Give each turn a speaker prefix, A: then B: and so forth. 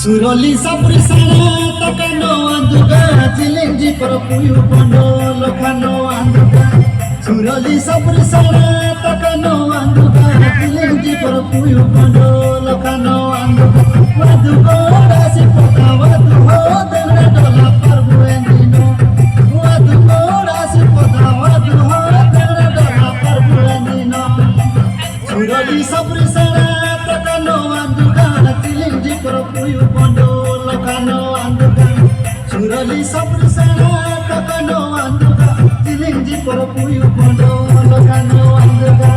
A: Suroli sapri sana takano anduga chilingi parapuyu pondo lokano anduga Suroli sapri sana takano anduga chilingi parapuyu pondo lokano anduga Wadu kora si pota wadu ho dengra dola parbu endino Wadu kora si pota wadu ho dengra dola parbu endino Suroli sapri sana takano anduga chilingi parapuyu pondo lokano anduga Suroli sapri sana takano anduga chilingi parapuyu pondo lokano anduga